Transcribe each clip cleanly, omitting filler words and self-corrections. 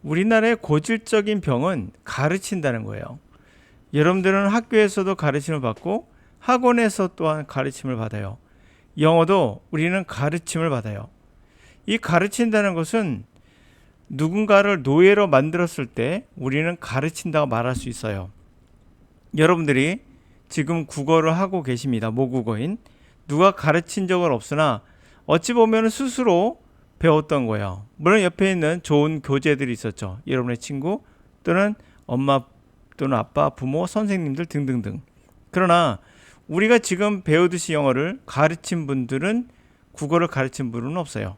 우리나라의 고질적인 병은 가르친다는 거예요. 여러분들은 학교에서도 가르침을 받고 학원에서 또한 가르침을 받아요. 영어도 우리는 가르침을 받아요. 이 가르친다는 것은 누군가를 노예로 만들었을 때 우리는 가르친다고 말할 수 있어요. 여러분들이 지금 국어를 하고 계십니다. 모국어인. 누가 가르친 적은 없으나 어찌 보면 스스로 배웠던 거예요. 물론 옆에 있는 좋은 교재들이 있었죠. 여러분의 친구 또는 엄마 또는 아빠, 부모, 선생님들 등등등. 그러나 우리가 지금 배우듯이 영어를 가르친 분들은 국어를 가르친 분은 없어요.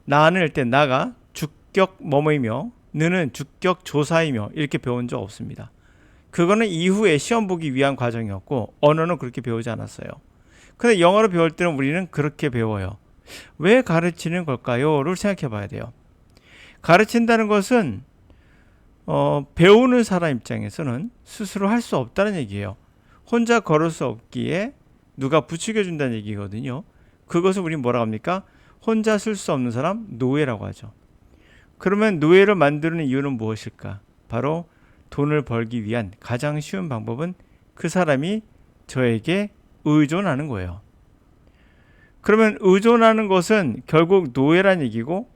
나는 일단 나가 주격 뭐뭐이며 너는 주격 조사이며 이렇게 배운 적 없습니다. 그거는 이후에 시험 보기 위한 과정이었고 언어는 그렇게 배우지 않았어요. 근데 영어를 배울 때는 우리는 그렇게 배워요. 왜 가르치는 걸까요?를 생각해 봐야 돼요. 가르친다는 것은 배우는 사람 입장에서는 스스로 할 수 없다는 얘기예요. 혼자 걸을 수 없기에 누가 부추겨 준다는 얘기거든요. 그것을 우리 뭐라고 합니까? 혼자 쓸 수 없는 사람 노예라고 하죠. 그러면 노예를 만드는 이유는 무엇일까? 바로 돈을 벌기 위한 가장 쉬운 방법은 그 사람이 저에게 의존하는 거예요. 그러면 의존하는 것은 결국 노예란 얘기고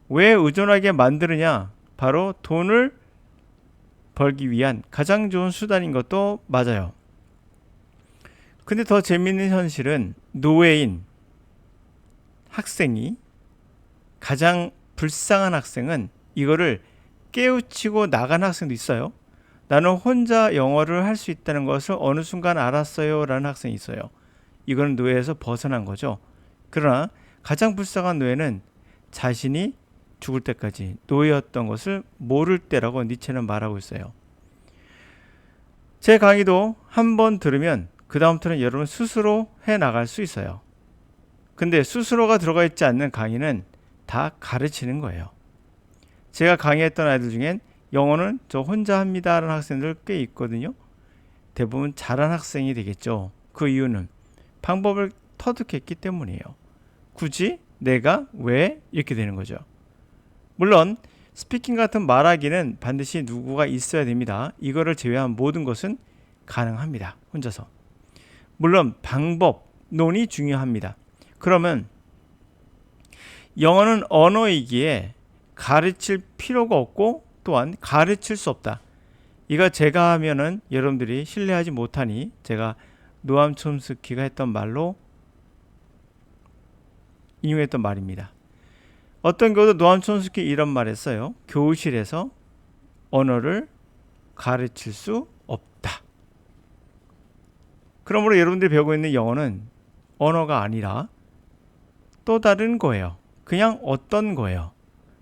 왜 의존하게 만드느냐? 바로 돈을 벌기 위한 가장 좋은 수단인 것도 맞아요. 근데 더 재미있는 현실은 노예인 학생이 가장 불쌍한 학생은 이거를 깨우치고 나간 학생도 있어요. 나는 혼자 영어를 할 수 있다는 것을 어느 순간 알았어요 라는 학생이 있어요. 이거는 노예에서 벗어난 거죠. 그러나 가장 불쌍한 노예는 자신이 죽을 때까지 노예였던 것을 모를 때라고 니체는 말하고 있어요. 제 강의도 한번 들으면 그 다음부터는 여러분 스스로 해나갈 수 있어요. 근데 스스로가 들어가 있지 않는 강의는 다 가르치는 거예요. 제가 강의했던 아이들 중엔 영어는 저 혼자 합니다 라는 학생들 꽤 있거든요. 대부분 잘한 학생이 되겠죠. 그 이유는 방법을 터득했기 때문이에요. 굳이 내가 왜 이렇게 되는 거죠. 물론 스피킹 같은 말하기는 반드시 누구가 있어야 됩니다. 이거를 제외한 모든 것은 가능합니다. 혼자서. 물론 방법론이 중요합니다. 그러면 영어는 언어이기에 가르칠 필요가 없고 또한 가르칠 수 없다. 이거 제가 하면은 여러분들이 신뢰하지 못하니 제가 노암 촘스키가 했던 말로 인용했던 말입니다. 어떤 경우도 노암 촘스키 이런 말 했어요. 교실에서 언어를 가르칠 수 없다. 그러므로 여러분들이 배우고 있는 영어는 언어가 아니라 또 다른 거예요. 그냥 어떤 거예요.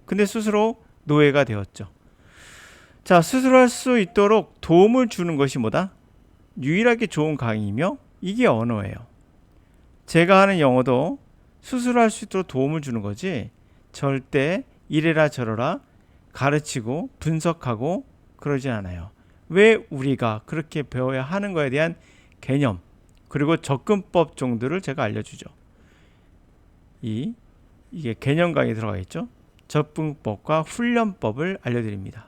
근데 스스로 노예가 되었죠. 자, 스스로 할 수 있도록 도움을 주는 것이 뭐다? 유일하게 좋은 강의이며 이게 언어예요. 제가 하는 영어도 스스로 할 수 있도록 도움을 주는 거지 절대 이래라 저래라 가르치고 분석하고 그러지 않아요. 왜 우리가 그렇게 배워야 하는 거에 대한 개념 그리고 접근법 정도를 제가 알려주죠. 이게 개념 강의에 들어가 있죠. 접근법과 훈련법을 알려드립니다.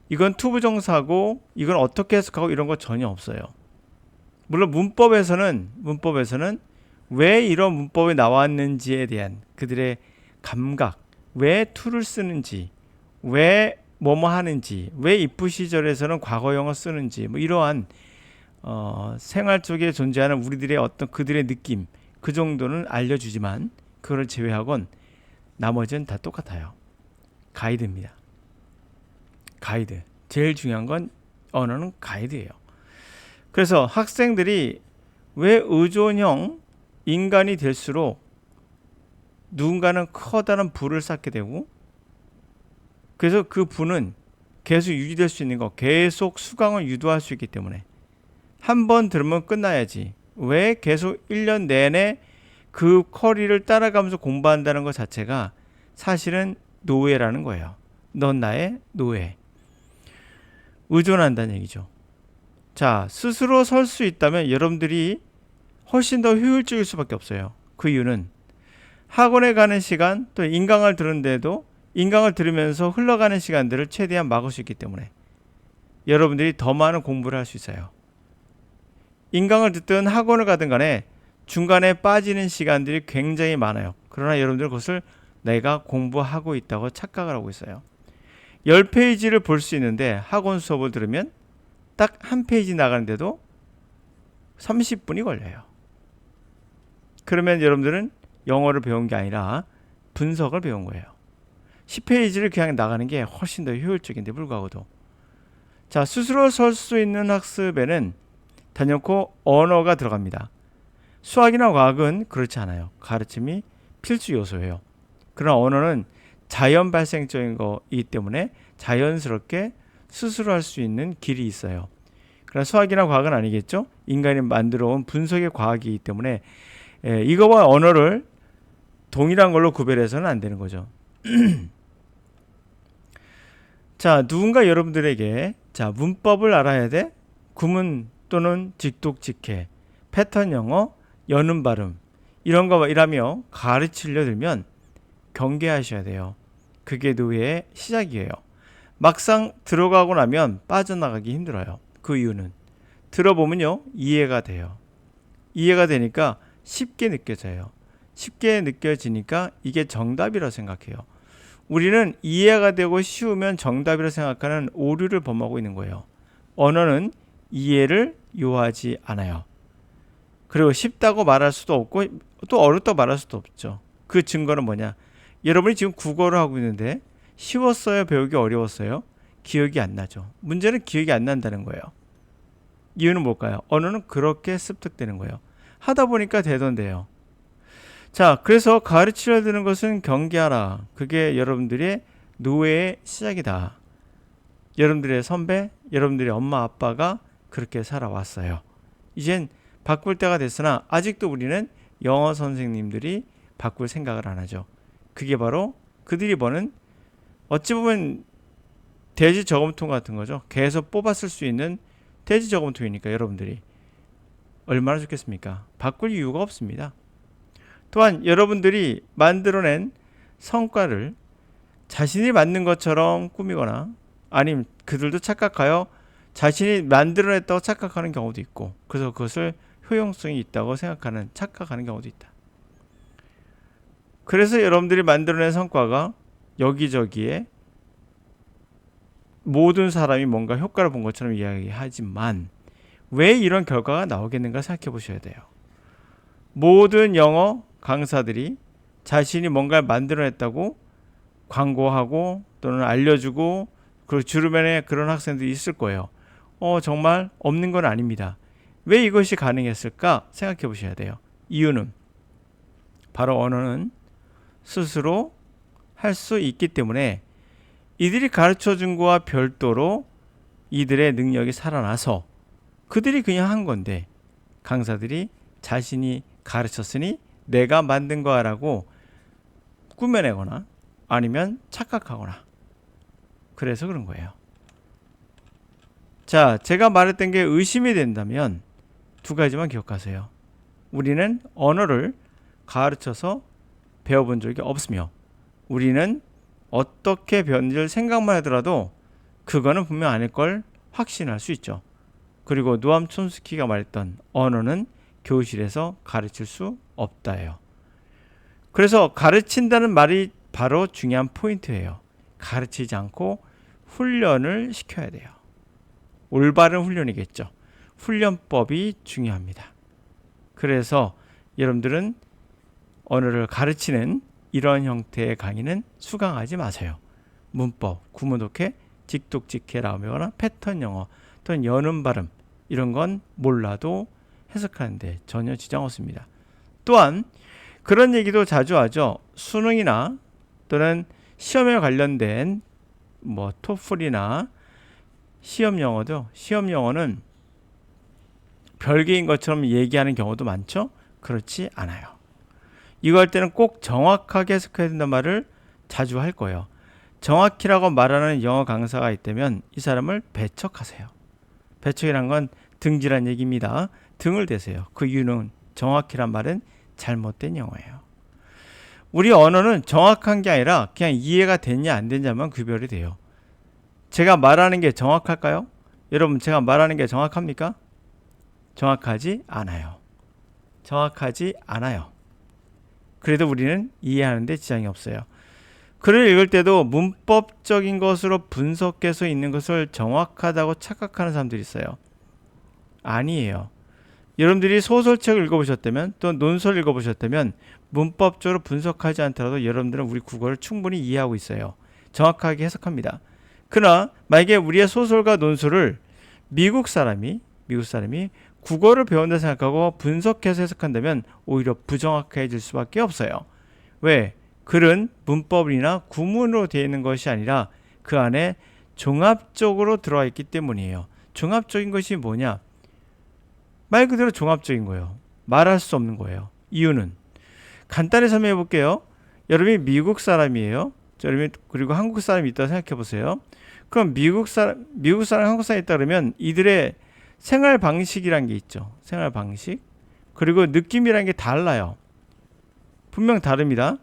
이건 투부정사고 이건 어떻게 해석하고 이런 거 전혀 없어요. 물론 문법에서는 왜 이런 문법이 나왔는지에 대한 그들의 감각, 왜 to를 쓰는지, 왜 뭐뭐 하는지, 왜 if 시절에서는 과거형을 쓰는지 뭐 이러한 생활 속에 존재하는 우리들의 어떤 그들의 느낌 그 정도는 알려주지만 그걸 제외하곤 나머지는 다 똑같아요. 가이드입니다. 가이드. 제일 중요한 건 언어는 가이드예요. 그래서 학생들이 왜 의존형 인간이 될수록 누군가는 커다란 부를 쌓게 되고 그래서 그 부는 계속 유지될 수 있는 거 계속 수강을 유도할 수 있기 때문에 한 번 들으면 끝나야지 왜 계속 1년 내내 그 커리를 따라가면서 공부한다는 것 자체가 사실은 노예라는 거예요. 넌 나의 노예. 의존한다는 얘기죠. 자, 스스로 설 수 있다면 여러분들이 훨씬 더 효율적일 수밖에 없어요. 그 이유는 학원에 가는 시간 또 인강을 들은데도 인강을 들으면서 흘러가는 시간들을 최대한 막을 수 있기 때문에 여러분들이 더 많은 공부를 할 수 있어요. 인강을 듣든 학원을 가든 간에 중간에 빠지는 시간들이 굉장히 많아요. 그러나 여러분들 그것을 내가 공부하고 있다고 착각을 하고 있어요. 10페이지를 볼 수 있는데 학원 수업을 들으면 딱 한 페이지 나가는데도 30분이 걸려요. 그러면 여러분들은 영어를 배운 게 아니라 분석을 배운 거예요. 10페이지를 그냥 나가는 게 훨씬 더 효율적인데 불구하고도. 자, 스스로 설 수 있는 학습에는 단연코 언어가 들어갑니다. 수학이나 과학은 그렇지 않아요. 가르침이 필수 요소예요. 그러나 언어는 자연 발생적인 거이기 때문에 자연스럽게 스스로 할 수 있는 길이 있어요. 그러나 수학이나 과학은 아니겠죠. 인간이 만들어 온 분석의 과학이기 때문에 이거와 언어를 동일한 걸로 구별해서는 안 되는 거죠. 자, 누군가 여러분들에게 자, 문법을 알아야 돼. 구문 또는 직독직해, 패턴 영어, 여는 발음 이런 거 이라며 가르치려 들면 경계하셔야 돼요. 그게 노예의 시작이에요. 막상 들어가고 나면 빠져나가기 힘들어요. 그 이유는 들어보면요 이해가 돼요. 이해가 되니까 쉽게 느껴져요. 쉽게 느껴지니까 이게 정답이라 생각해요. 우리는 이해가 되고 쉬우면 정답이라 생각하는 오류를 범하고 있는 거예요. 언어는 이해를 요하지 않아요. 그리고 쉽다고 말할 수도 없고 또 어렵다고 말할 수도 없죠. 그 증거는 뭐냐? 여러분이 지금 국어를 하고 있는데 쉬웠어요? 배우기 어려웠어요? 기억이 안 나죠. 문제는 기억이 안 난다는 거예요. 이유는 뭘까요? 언어는 그렇게 습득되는 거예요. 하다 보니까 되던데요. 자, 그래서 가르치려 드는 것은 경계하라. 그게 여러분들의 노예의 시작이다. 여러분들의 선배, 여러분들의 엄마, 아빠가 그렇게 살아왔어요. 이젠 바꿀 때가 됐으나 아직도 우리는 영어 선생님들이 바꿀 생각을 안 하죠. 그게 바로 그들이 버는 어찌 보면 돼지 저금통 같은 거죠. 계속 뽑아 쓸 수 있는 돼지 저금통이니까 여러분들이 얼마나 좋겠습니까? 바꿀 이유가 없습니다. 또한 여러분들이 만들어낸 성과를 자신이 만든 것처럼 꾸미거나 아니면 그들도 착각하여 자신이 만들어냈다고 착각하는 경우도 있고 그래서 그것을 효용성이 있다고 생각하는 착각하는 경우도 있다. 그래서 여러분들이 만들어낸 성과가 여기저기에 모든 사람이 뭔가 효과를 본 것처럼 이야기하지만 왜 이런 결과가 나오겠는가 생각해 보셔야 돼요. 모든 영어 강사들이 자신이 뭔가를 만들어냈다고 광고하고 또는 알려주고 그리고 주변에 그런 학생들이 있을 거예요. 정말 없는 건 아닙니다. 왜 이것이 가능했을까 생각해 보셔야 돼요. 이유는 바로 언어는 스스로 할 수 있기 때문에 이들이 가르쳐 준 거와 별도로 이들의 능력이 살아나서 그들이 그냥 한 건데 강사들이 자신이 가르쳤으니 내가 만든 거라고 꾸며내거나 아니면 착각하거나 그래서 그런 거예요. 자, 제가 말했던 게 의심이 된다면 두 가지만 기억하세요. 우리는 언어를 가르쳐서 배워본 적이 없으며 우리는 어떻게 배웠는지를 생각만 하더라도 그거는 분명 아닐 걸 확신할 수 있죠. 그리고 노암 촘스키가 말했던 언어는 교실에서 가르칠 수 없다예요. 그래서 가르친다는 말이 바로 중요한 포인트예요. 가르치지 않고 훈련을 시켜야 돼요. 올바른 훈련이겠죠. 훈련법이 중요합니다. 그래서 여러분들은 언어를 가르치는 이런 형태의 강의는 수강하지 마세요. 문법, 구문독해, 직독직해라며 패턴 영어 또는 여는 발음 이런 건 몰라도 해석하는데 전혀 지장 없습니다. 또한 그런 얘기도 자주 하죠. 수능이나 또는 시험에 관련된 토플이나 시험 영어는 별개인 것처럼 얘기하는 경우도 많죠. 그렇지 않아요. 이거 할 때는 꼭 정확하게 해석해야 된다는 말을 자주 할 거예요. 정확히라고 말하는 영어 강사가 있다면 이 사람을 배척하세요. 배척이란 건 등지란 얘기입니다. 등을 대세요. 그 이유는 정확히란 말은 잘못된 영어예요. 우리 언어는 정확한 게 아니라 그냥 이해가 됐냐 안 됐냐만 구별이 돼요. 제가 말하는 게 정확할까요? 여러분, 제가 말하는 게 정확합니까? 정확하지 않아요. 정확하지 않아요. 그래도 우리는 이해하는데 지장이 없어요. 글을 읽을 때도 문법적인 것으로 분석해서 있는 것을 정확하다고 착각하는 사람들이 있어요. 아니에요. 여러분들이 소설책을 읽어보셨다면 또 논설을 읽어보셨다면 문법적으로 분석하지 않더라도 여러분들은 우리 국어를 충분히 이해하고 있어요. 정확하게 해석합니다. 그러나 만약에 우리의 소설과 논설을 미국 사람이 국어를 배운다 생각하고 분석해서 해석한다면 오히려 부정확해질 수밖에 없어요. 왜? 글은 문법이나 구문으로 되어 있는 것이 아니라 그 안에 종합적으로 들어와 있기 때문이에요. 종합적인 것이 뭐냐? 말 그대로 종합적인 거예요. 말할 수 없는 거예요. 이유는 간단히 설명해 볼게요. 여러분이 미국 사람이에요. 여러분이 그리고 한국 사람이 있다고 생각해 보세요. 그럼 미국 사람, 한국 사람이 있다 그러면 이들의 생활 방식이란 게 있죠. 생활 방식. 그리고 느낌이란 게 달라요. 분명 다릅니다.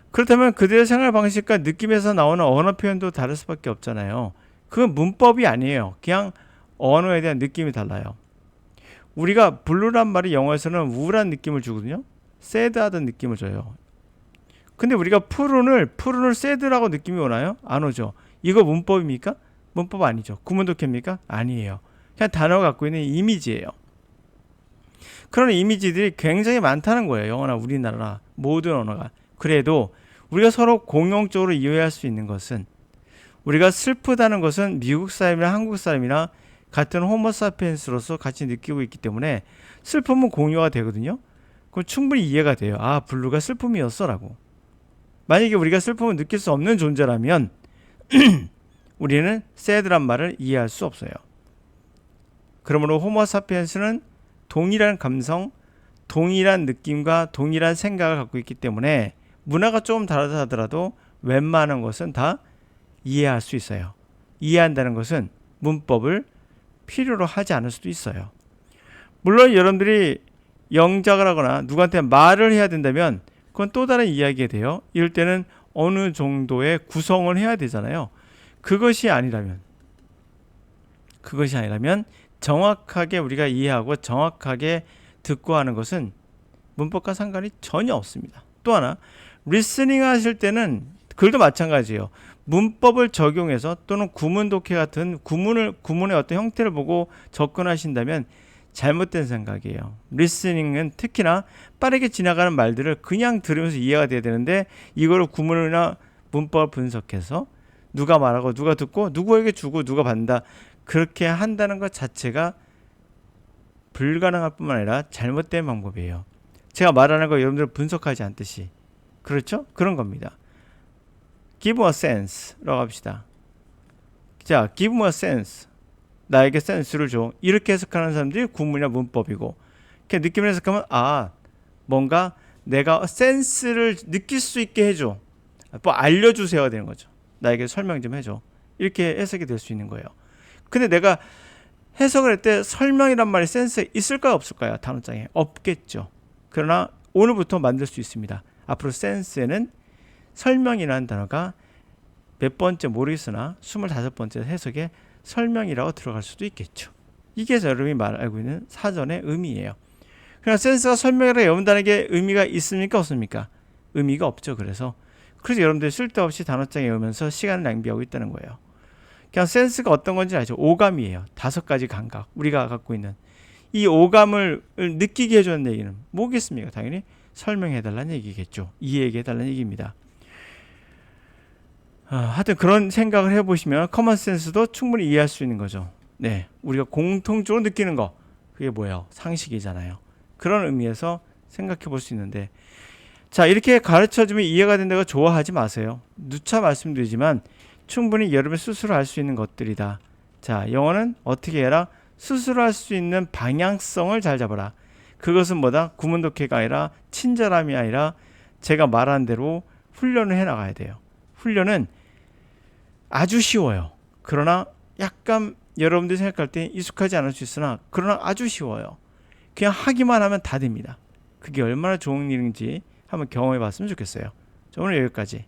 그렇다면 그들의 생활 방식과 느낌에서 나오는 언어 표현도 다를 수밖에 없잖아요. 그건 문법이 아니에요. 그냥 언어에 대한 느낌이 달라요. 우리가 블루란 말이 영어에서는 우울한 느낌을 주거든요. 새드하던 느낌을 줘요. 근데 우리가 푸른을 새드라고 느낌이 오나요? 안 오죠. 이거 문법입니까? 문법 아니죠. 구문독해입니까? 아니에요. 그냥 단어가 갖고 있는 이미지예요. 그런 이미지들이 굉장히 많다는 거예요. 영어나 우리나라 모든 언어가. 그래도 우리가 서로 공용적으로 이해할 수 있는 것은, 우리가 슬프다는 것은 미국 사람이나 한국 사람이나 같은 호모사피엔스로서 같이 느끼고 있기 때문에 슬픔은 공유가 되거든요. 그럼 충분히 이해가 돼요. 아, 블루가 슬픔이었어 라고. 만약에 우리가 슬픔을 느낄 수 없는 존재라면 우리는 새드란 말을 이해할 수 없어요. 그러므로 호모사피엔스는 동일한 감성, 동일한 느낌과 동일한 생각을 갖고 있기 때문에 문화가 조금 다르다 하더라도 웬만한 것은 다 이해할 수 있어요. 이해한다는 것은 문법을 필요로 하지 않을 수도 있어요. 물론 여러분들이 영작을 하거나 누구한테 말을 해야 된다면 그건 또 다른 이야기가 돼요. 이럴 때는 어느 정도의 구성을 해야 되잖아요. 그것이 아니라면 정확하게 우리가 이해하고 정확하게 듣고 하는 것은 문법과 상관이 전혀 없습니다. 또 하나, 리스닝 하실 때는 글도 마찬가지예요. 문법을 적용해서 또는 구문 독해 같은 구문의 어떤 형태를 보고 접근하신다면 잘못된 생각이에요. 리스닝은 특히나 빠르게 지나가는 말들을 그냥 들으면서 이해가 돼야 되는데 이거를 구문이나 문법을 분석해서 누가 말하고 누가 듣고 누구에게 주고 누가 받는다, 그렇게 한다는 것 자체가 불가능할 뿐만 아니라 잘못된 방법이에요. 제가 말하는 거 여러분들 분석하지 않듯이, 그렇죠? 그런 겁니다. Give a sense라고 합시다. 자, give me a sense. 나에게 센스를 줘. 이렇게 해석하는 사람들이 구문이나 문법이고, 이렇게 느낌을 해석하면 뭔가 내가 센스를 느낄 수 있게 해줘. 뭐 알려주세요가 되는 거죠. 나에게 설명 좀 해줘. 이렇게 해석이 될 수 있는 거예요. 근데 내가 해석을 할 때 설명이란 말이 센스가 있을까요, 없을까요? 단어장에 없겠죠. 그러나 오늘부터 만들 수 있습니다. 앞으로 센스에는 설명이라는 단어가 몇 번째 모르겠으나 25번째 해석에 설명이라고 들어갈 수도 있겠죠. 이게 여러분이 알고 있는 사전의 의미예요. 그러나 센스가 설명이라고 여러분들에게 게 의미가 있습니까, 없습니까? 의미가 없죠. 그래서 여러분들이 쓸데없이 단어장에 외우면서 시간을 낭비하고 있다는 거예요. 그냥 센스가 어떤 건지 알죠. 오감이에요. 5가지 감각, 우리가 갖고 있는 이 오감을 느끼게 해주는 얘기는 뭐겠습니까? 당연히 설명해달라는 얘기겠죠. 이해해달라는 얘기입니다. 하여튼 그런 생각을 해보시면 커먼센스도 충분히 이해할 수 있는 거죠. 네, 우리가 공통적으로 느끼는 거, 그게 뭐예요? 상식이잖아요. 그런 의미에서 생각해 볼 수 있는데, 자, 이렇게 가르쳐주면 이해가 된다고 좋아하지 마세요. 누차 말씀드리지만 충분히 여러분 스스로 할 수 있는 것들이다. 자, 영어는 어떻게 해라? 스스로 할 수 있는 방향성을 잘 잡아라. 그것은 뭐다? 구문독해가 아니라 친절함이 아니라 제가 말한 대로 훈련을 해나가야 돼요. 훈련은 아주 쉬워요. 그러나 약간 여러분들이 생각할 때 익숙하지 않을 수 있으나 그러나 아주 쉬워요. 그냥 하기만 하면 다 됩니다. 그게 얼마나 좋은 일인지 한번 경험해 봤으면 좋겠어요. 자, 오늘 여기까지.